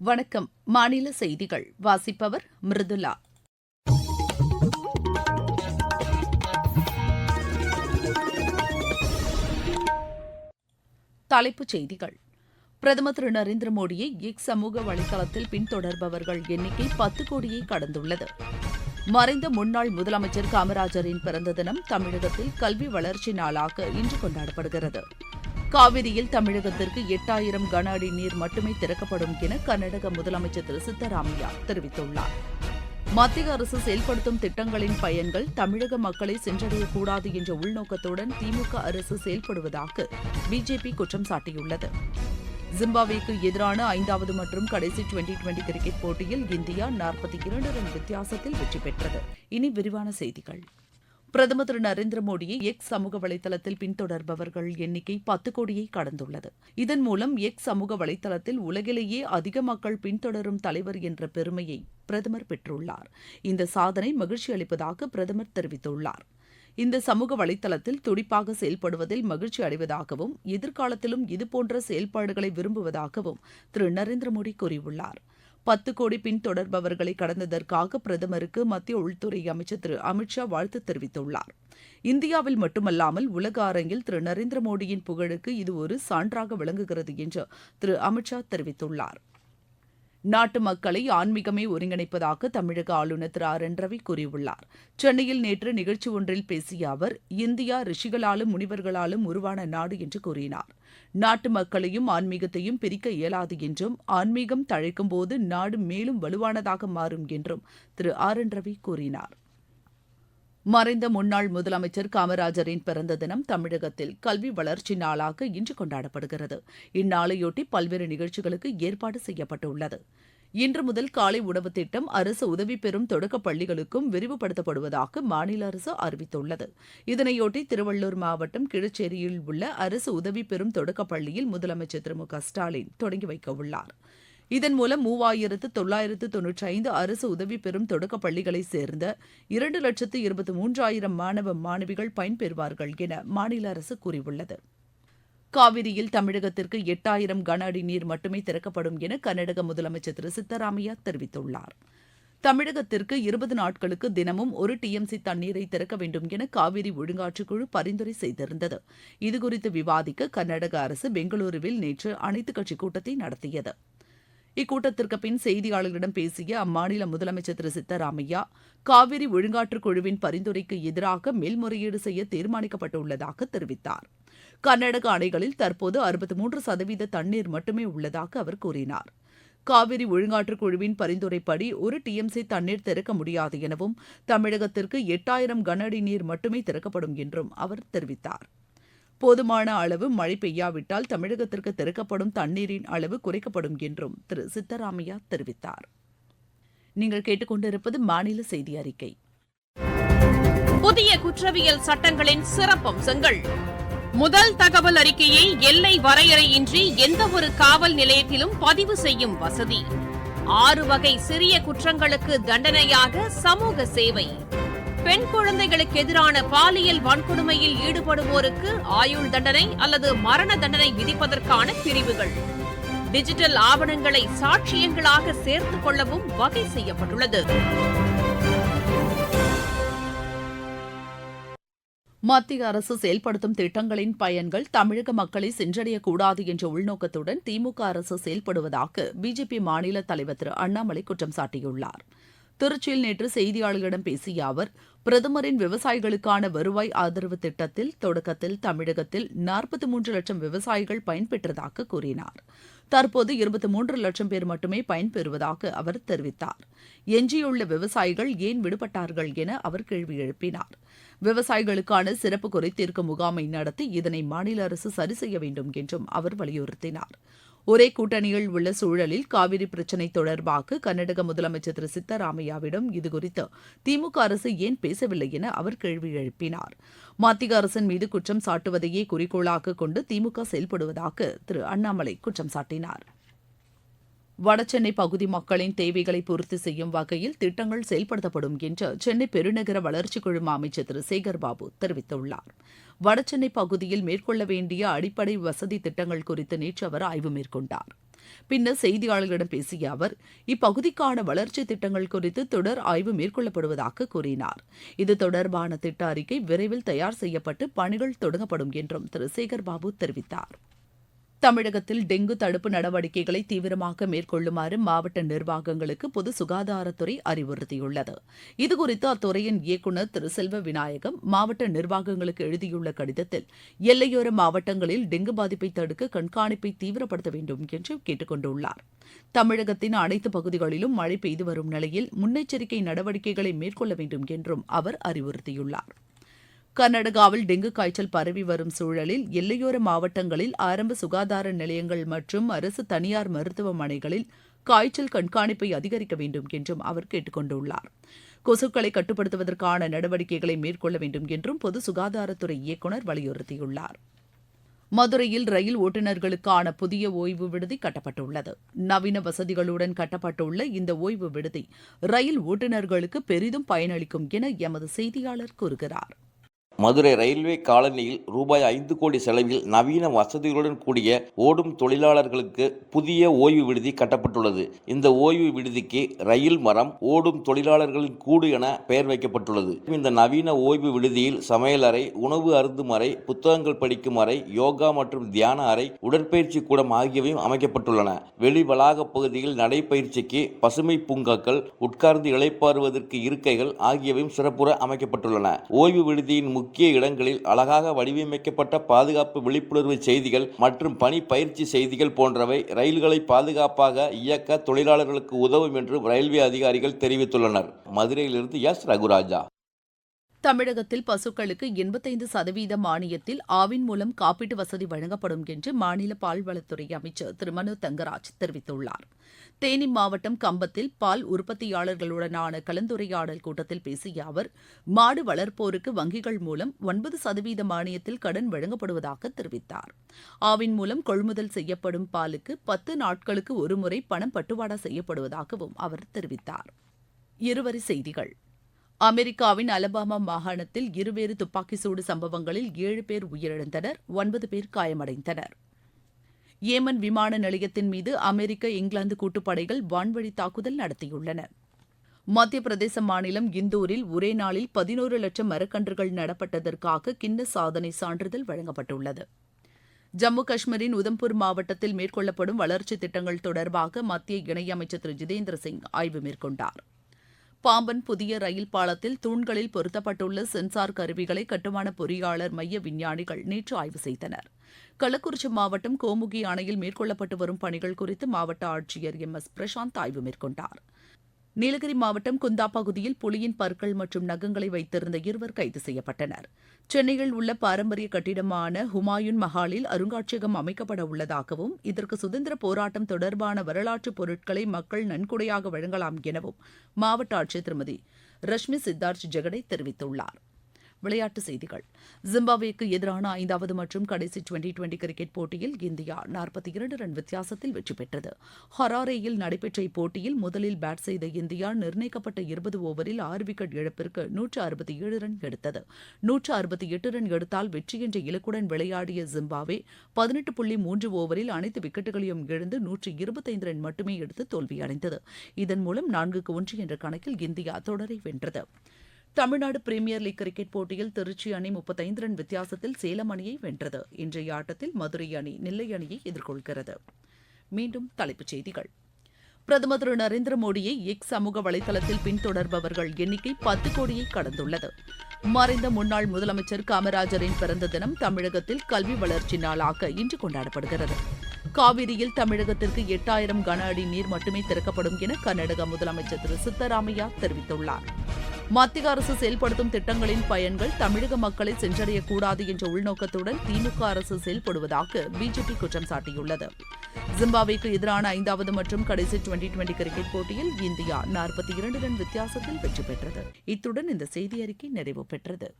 வணக்கம். மாநில செய்திகள் வாசிப்பவர் மிருதுலா. தலைப்புச் செய்திகள். பிரதமர் திரு நரேந்திர மோடியை எக்ஸ் சமூக வலைதளத்தில் பின்தொடர்பவர்கள் எண்ணிக்கை 10 கோடியை கடந்துள்ளது. மறைந்த முன்னாள் முதலமைச்சர் காமராஜரின் பிறந்த தினம் தமிழகத்தில் கல்வி வளர்ச்சி நாளாக இன்று கொண்டாடப்படுகிறது. காவிரியில் தமிழகத்திற்கு 8000 கன அடி நீர் மட்டுமே திறக்கப்படும் என கர்நாடக முதலமைச்சர் திரு சித்தராமையா தெரிவித்துள்ளார். மத்திய அரசு செயல்படுத்தும் திட்டங்களின் பயன்கள் தமிழக மக்களை சென்றடையக்கூடாது என்ற உள்நோக்கத்துடன் திமுக அரசு செயல்படுவதாக பிஜேபி குற்றம் சாட்டியுள்ளது. ஜிம்பாப்வேக்கு எதிரான 5வது மற்றும் கடைசி டுவெண்டி கிரிக்கெட் போட்டியில் இந்தியா 42 ரன் வித்தியாசத்தில் வெற்றி பெற்றது. இனி விரிவான செய்திகள். பிரதமர் திரு நரேந்திர மோடியை எக்ஸ் சமூக வலைதளத்தில் பின்தொடர்பவர்கள் எண்ணிக்கை 10 கோடியை கடந்துள்ளது. இதன் மூலம் எக்ஸ் சமூக வலைதளத்தில் உலகிலேயே அதிக மக்கள் பின்தொடரும் தலைவர் என்ற பெருமையை பிரதமர் பெற்றுள்ளார். இந்த சாதனை மகிழ்ச்சி அளிப்பதாக பிரதமர் தெரிவித்துள்ளார். இந்த சமூக வலைதளத்தில் துடிப்பாக செயல்படுவதில் மகிழ்ச்சி அடைவதாகவும் எதிர்காலத்திலும் இதுபோன்ற செயல்பாடுகளை விரும்புவதாகவும் திரு நரேந்திர மோடி கூறியுள்ளார். 10 கோடி பின்தொடர்பவர்களை கடந்ததற்காக பிரதமருக்கு மத்திய உள்துறை அமைச்சர் திரு அமித் ஷா வாழ்த்து தெரிவித்துள்ளார். இந்தியாவில் மட்டுமல்லாமல் உலக அரங்கில் திரு நரேந்திர மோடியின் புகழுக்கு இது ஒரு சான்றாக விளங்குகிறது என்று திரு அமித் ஷா தெரிவித்துள்ளார். நாட்டு மக்களை ஆன்மீகமே ஒருங்கிணைப்பதாக தமிழக ஆளுநர் திரு ஆர் என் ரவி கூறியுள்ளார். சென்னையில் நேற்று நிகழ்ச்சி ஒன்றில் பேசிய அவர், இந்தியா ரிஷிகளாலும் முனிவர்களாலும் உருவான நாடு என்று கூறினார். நாட்டு மக்களையும் ஆன்மீகத்தையும் பிரிக்க இயலாது என்றும், ஆன்மீகம் தழைக்கும் போது நாடு மேலும் வலுவானதாக மாறும் என்றும் திரு ஆர் என் ரவி கூறினார். மறைந்த முன்னாள் முதலமைச்சர் காமராஜரின் பிறந்த தினம் தமிழகத்தில் கல்வி வளர்ச்சி நாளாக இன்று கொண்டாடப்படுகிறது. இந்நாளையொட்டி பல்வேறு நிகழ்ச்சிகளுக்கு ஏற்பாடு செய்யப்பட்டுள்ளது. இன்று முதல் காலை உணவு திட்டம் அரசு உதவி பெறும் தொடக்கப் பள்ளிகளுக்கும் விரிவுபடுத்தப்படுவதாக மாநில அரசு அறிவித்துள்ளது. இதனையொட்டி திருவள்ளூர் மாவட்டம் கிழச்சேரியில் உள்ள அரசு உதவி பெறும் தொடக்கப் பள்ளியில் முதலமைச்சர் திரு மு க ஸ்டாலின் தொடங்கி வைக்க உள்ளார். இதன் மூலம் 3995 அரசு உதவி பெறும் தொடக்கப் பள்ளிகளைச் சேர்ந்த 2,23,000 மாணவ மாணவிகள் பயன்பெறுவார்கள் என மாநில அரசு கூறியுள்ளது. காவிரியில் தமிழகத்திற்கு 8000 கன அடி நீர் மட்டுமே திறக்கப்படும் என கர்நாடக முதலமைச்சர் திரு சித்தராமையா தெரிவித்துள்ளார். தமிழகத்திற்கு 20 நாட்களுக்கு தினமும் 1 டிஎம்சி தண்ணீரை திறக்க வேண்டும் என காவிரி ஒழுங்காற்றுக்குழு பரிந்துரை செய்திருந்தது. இதுகுறித்து விவாதிக்க கர்நாடக அரசு பெங்களூருவில் நேற்று அனைத்துக் கட்சிக் கூட்டத்தை நடத்தியது. இக்கூட்டத்திற்கு பின் செய்தியாளர்களிடம் பேசிய அம்மாநில முதலமைச்சர் திரு சித்தராமையா, காவிரி ஒழுங்காற்றுக் குழுவின் பரிந்துரைக்கு எதிராக மேல்முறையீடு செய்ய தீர்மானிக்கப்பட்டுள்ளதாக தெரிவித்தார். கர்நாடக அணைகளில் தற்போது 63% தண்ணீர் மட்டுமே உள்ளதாக அவர் கூறினார். காவிரி ஒழுங்காற்றுக் குழுவின் பரிந்துரைப்படி 1 டிஎம்சி தண்ணீர் திறக்க முடியாது எனவும், தமிழகத்திற்கு 8000 கன அடி நீர் மட்டுமே திறக்கப்படும் என்றும் அவர் தெரிவித்தார். போதுமான அளவு மழை பெய்யாவிட்டால் தமிழகத்திற்கு திறக்கப்படும் தண்ணீரின் அளவு குறைக்கப்படும் என்றும் திரு சித்தராமையா தெரிவித்தார். நீங்கள் கேட்டுக்கொண்டிருப்பது மாநில செய்தி அறிக்கை. புதிய குற்றவியல் சட்டங்களின் சிறப்பம்சங்கள். முதல் தகவல் அறிக்கையை எல்லை வரையறையின்றி எந்தவொரு காவல் நிலையத்திலும் பதிவு செய்யும் வசதி. 6 வகை சிறிய குற்றங்களுக்கு தண்டனையாக சமூக சேவை. பெண் குழந்தைகளுக்கு எதிரான பாலியல் வன்கொடுமையில் ஈடுபடுவோருக்கு ஆயுள் தண்டனை அல்லது மரண தண்டனை விதிப்பதற்கான பிரிவுகள். டிஜிட்டல் ஆவணங்களை சாட்சியங்களாக சேர்த்துக் கொள்ளவும் வகை செய்யப்பட்டுள்ளது. மத்திய அரசு செயல்படுத்தும் திட்டங்களின் பயன்கள் தமிழக மக்களை சென்றடையக்கூடாது என்ற உள்நோக்கத்துடன் திமுக அரசு செயல்படுவதாக பிஜேபி மாநில தலைவர் திரு அண்ணாமலை குற்றம் சாட்டியுள்ளார். திருச்சியில் நேற்று செய்தியாளர்களிடம் பேசிய அவர், பிரதமரின் விவசாயிகளுக்கான வருவாய் ஆதரவு திட்டத்தில் தொடக்கத்தில் தமிழகத்தில் 43 லட்சம் விவசாயிகள் பயன்பெற்றதாக கூறினார். தற்போது 23 லட்சம் பேர் மட்டுமே பயன்பெறுவதாக அவர் தெரிவித்தார். எஞ்சியுள்ள விவசாயிகள் ஏன் விடுபட்டார்கள் என அவர் கேள்வி எழுப்பினார். விவசாயிகளுக்கான சிறப்பு குறைதீர்க்கும் முகாமை நடத்தி இதனை மாநில அரசு சரி செய்ய வேண்டும் என்றும் அவர் வலியுறுத்தினார். ஒரே கூட்டணியில் உள்ள சூழலில் காவிரி பிரச்சினை தொடர்பாக கர்நாடக முதலமைச்சர் திரு சித்தராமையாவிடம் இதுகுறித்து திமுக அரசு ஏன் பேசவில்லை என அவர் கேள்வி எழுப்பினார். மத்திய அரசின் மீது குற்றம் சாட்டுவதையே குறிக்கோளாக கொண்டு திமுக செயல்படுவதாக திரு அண்ணாமலை குற்றம் சாட்டினார். வடசென்னை பகுதி மக்களின் தேவைகளை பூர்த்தி செய்யும் வகையில் திட்டங்கள் செயல்படுத்தப்படும் என்று சென்னை பெருநகர வளர்ச்சிக் குழும அமைச்சர் திரு சேகர்பாபு தெரிவித்துள்ளார். வடசென்னை பகுதியில் மேற்கொள்ள வேண்டிய அடிப்படை வசதி திட்டங்கள் குறித்து நேற்று அவர் ஆய்வு மேற்கொண்டார். பின்னர் செய்தியாளர்களிடம் பேசிய அவர் இப்பகுதிக்கான வளர்ச்சி திட்டங்கள் குறித்து தொடர் ஆய்வு மேற்கொள்ளப்படுவதாக கூறினார். இது தொடர்பான திட்ட அறிக்கை விரைவில் தயார் செய்யப்பட்டு பணிகள் தொடங்கப்படும் என்றும் திரு சேகர்பாபு தெரிவித்தார். தமிழகத்தில் டெங்கு தடுப்பு நடவடிக்கைகளை தீவிரமாக மேற்கொள்ளுமாறு மாவட்ட நிர்வாகங்களுக்கு பொது சுகாதாரத்துறை அறிவுறுத்தியுள்ளது. இதுகுறித்து அத்துறையின் இயக்குநர் திரு செல்வ விநாயகம் மாவட்ட நிர்வாகங்களுக்கு எழுதியுள்ள கடிதத்தில் எல்லையோர மாவட்டங்களில் டெங்கு பாதிப்பை தடுக்க கண்காணிப்பை தீவிரப்படுத்த வேண்டும் என்று கேட்டுக் கொண்டுள்ளார். தமிழகத்தின் அனைத்து பகுதிகளிலும் மழை பெய்து வரும் நிலையில் முன்னெச்சரிக்கை நடவடிக்கைகளை மேற்கொள்ள வேண்டும் என்றும் அவர் அறிவுறுத்தியுள்ளார். கர்நாடகாவில் டெங்கு காய்ச்சல் பரவி வரும் சூழலில் எல்லையோர மாவட்டங்களில் ஆரம்ப சுகாதார நிலையங்கள் மற்றும் அரசு தனியார் மருத்துவமனைகளில் காய்ச்சல் கண்காணிப்பை அதிகரிக்க வேண்டும் என்றும் அவர் கேட்டுக் கொண்டுள்ளார். கொசுக்களை கட்டுப்படுத்துவதற்கான நடவடிக்கைகளை மேற்கொள்ள வேண்டும் என்றும் பொது சுகாதாரத்துறை இயக்குநர் வலியுறுத்தியுள்ளார். மதுரையில் ரயில் ஓட்டுநர்களுக்கான புதிய ஓய்வு விடுதி கட்டப்பட்டுள்ளது. நவீன வசதிகளுடன் கட்டப்பட்டுள்ள இந்த ஓய்வு விடுதி ரயில் ஓட்டுநர்களுக்கு பெரிதும் பயனளிக்கும் என எமது செய்தியாளர் கூறுகிறார். மதுரை ரயில்வே காலனியில் ரூபாய் 5 கோடி செலவில் நவீன வசதிகளுடன் கூடிய ஓடும் தொழிலாளர்களுக்கு புதிய ஓய்வு விடுதி கட்டப்பட்டுள்ளது. இந்த ஓய்வு விடுதிக்கு ரயில் மரம், ஓடும் தொழிலாளர்களின் கூடு என பெயர் வைக்கப்பட்டுள்ளது. இந்த நவீன ஓய்வு விடுதியில் சமையலறை, உணவு அருந்தும் அறை, புத்தகங்கள் படிக்கும் அறை, யோகா மற்றும் தியான அறை, உடற்பயிற்சி கூடம் ஆகியவையும் அமைக்கப்பட்டுள்ளன. வெளி வளாக பகுதியில் நடைபயிற்சிக்கு பசுமை பூங்காக்கள், உட்கார்ந்து இளைப்பாறுவதற்கு இருக்கைகள் ஆகியவையும் சிறப்புற அமைக்கப்பட்டுள்ளன. ஓய்வு விடுதியின் முக்கிய இடங்களில் அழகாக வடிவமைக்கப்பட்ட பாதுகாப்பு விழிப்புணர்வு செய்திகள் மற்றும் பணி பயிற்சி செய்திகள் போன்றவை ரயில்களை பாதுகாப்பாக இயக்க தொழிலாளர்களுக்கு உதவும் என்று ரயில்வே அதிகாரிகள் தெரிவித்துள்ளனர். மதுரையிலிருந்து எஸ். ரகுராஜா. தமிழகத்தில் பசுக்களுக்கு 85% மானியத்தில் ஆவின் மூலம் காப்பீட்டு வசதி வழங்கப்படும் என்று மாநில பால்வளத்துறை அமைச்சர் திரு மனோ தங்கராஜ் தெரிவித்துள்ளார். தேனி மாவட்டம் கம்பத்தில் பால் உற்பத்தியாளர்களுடனான கலந்துரையாடல் கூட்டத்தில் பேசிய அவர், மாடு வளர்ப்போருக்கு வங்கிகள் மூலம் 9% மானியத்தில் கடன் வழங்கப்படுவதாக தெரிவித்தார். ஆவின் மூலம் கொள்முதல் செய்யப்படும் பாலுக்கு 10 நாட்களுக்கு ஒருமுறை பணம் பட்டுவாடா செய்யப்படுவதாகவும் அவர் தெரிவித்தார். இருவரி செய்திகள். அமெரிக்காவின் அலபாமா மாகாணத்தில் இருவேறு துப்பாக்கி சூடு சம்பவங்களில் 7 பேர் உயிரிழந்தனர், 9 பேர் காயமடைந்தனர். ஏமன் விமான நிலையத்தின் மீது அமெரிக்க, இங்கிலாந்து கூட்டுப்படைகள் வான்வழி தாக்குதல் நடத்தியுள்ளன. மத்திய பிரதேச மாநிலம் இந்தூரில் ஒரே நாளில் 11 லட்சம் மரக்கன்றுகள் நடப்பட்டதற்காக கின்னஸ் சாதனை சான்றிதழ் வழங்கப்பட்டுள்ளது. ஜம்மு காஷ்மீரின் உதம்பூர் மாவட்டத்தில் மேற்கொள்ளப்படும் வளர்ச்சித் திட்டங்கள் தொடர்பாக மத்திய இணையமைச்சர் திரு ஜிதேந்திர சிங் ஆய்வு மேற்கொண்டார். பாம்பன் புதிய ரயில் பாலத்தில் தூண்களில் பொருத்தப்பட்டுள்ள சென்சார் கருவிகளை கட்டுமான பொறியாளர் மைய விஞ்ஞானிகள் நேற்று ஆய்வு செய்தனர். கள்ளக்குறிச்சி மாவட்டம் கோமுகி அணையில் மேற்கொள்ளப்பட்டு வரும் பணிகள் குறித்து மாவட்ட ஆட்சியர் எம். எஸ். பிரசாந்த் ஆய்வு மேற்கொண்டார். நீலகிரி மாவட்டம் குந்தா பகுதியில் புலியின் பற்கள் மற்றும் நகங்களை வைத்திருந்த 2 கைது செய்யப்பட்டனர். சென்னையில் உள்ள பாரம்பரிய கட்டிடமான ஹுமாயூன் மஹாலில் அருங்காட்சியகம் அமைக்கப்பட உள்ளதாகவும், இதற்கு சுதந்திர போராட்டம் தொடர்பான வரலாற்று பொருட்களை மக்கள் நன்கொடையாக வழங்கலாம் எனவும் மாவட்ட ஆட்சியர் திருமதி ரஷ்மி சித்தார்த் ஜெகடே தெரிவித்துள்ளார். விளையாட்டுச் செய்திகள். ஜிம்பாப்வேக்கு எதிரான 5வது மற்றும் கடைசி டுவெண்டி கிரிக்கெட் போட்டியில் இந்தியா 42 ரன் வித்தியாசத்தில் வெற்றி பெற்றது. ஹராரேயில் நடைபெற்ற இப்போட்டியில் முதலில் பேட் செய்த இந்தியா நிர்ணயிக்கப்பட்ட 20 ஓவரில் 6 விக்கெட் இழப்பிற்கு 167 ரன் எடுத்தது. 168 ரன் எடுத்தால் வெற்றி என்ற இலக்குடன் விளையாடிய ஜிம்பாப்வே 18.3 ஓவரில் அனைத்து விக்கெட்டுகளையும் இழந்து 125 ரன் மட்டுமே எடுத்து தோல்வியடைந்தது. இதன் மூலம் 4-1 என்ற கணக்கில் இந்தியா தொடரை வென்றது. தமிழ்நாடு பிரீமியர் லீக் கிரிக்கெட் போட்டியில் திருச்சி அணி 35 ரன் வித்தியாசத்தில் சேலம் அணியை வென்றது. இன்றைய ஆட்டத்தில் மதுரை அணி நெல்லை அணியை எதிர்கொள்கிறது. மீண்டும் தலைப்புச் செய்திகள். பிரதமர் திரு நரேந்திர மோடியை எக்ஸ் சமூக வலைதளத்தில் பின்தொடர்பவர்கள் எண்ணிக்கை 10 கோடியை கடந்துள்ளது. மறைந்த முன்னாள் முதலமைச்சர் காமராஜரின் பிறந்த தினம் தமிழகத்தில் கல்வி வளர்ச்சி நாளாக இன்று கொண்டாடப்படுகிறது. காவிரியில் தமிழகத்திற்கு 8000 கன அடி நீர் மட்டுமே திறக்கப்படும் என கர்நாடக முதலமைச்சர் திரு சித்தராமையா தெரிவித்துள்ளார். மத்திய அரசு செயல்படுத்தும் திட்டங்களின் பயன்கள் தமிழக மக்களை சென்றடையக்கூடாது என்ற உள்நோக்கத்துடன் திமுக அரசு செயல்படுவதாக பிஜேபி குற்றம் சாட்டியுள்ளது. ஜிம்பாப்வேக்கு எதிரான 5வது மற்றும் கடைசி டுவெண்டி கிரிக்கெட் போட்டியில் இந்தியா 42 ரன் வித்தியாசத்தில் வெற்றி பெற்றது. இத்துடன் இந்த செய்தி அறிக்கை நிறைவு பெற்றது.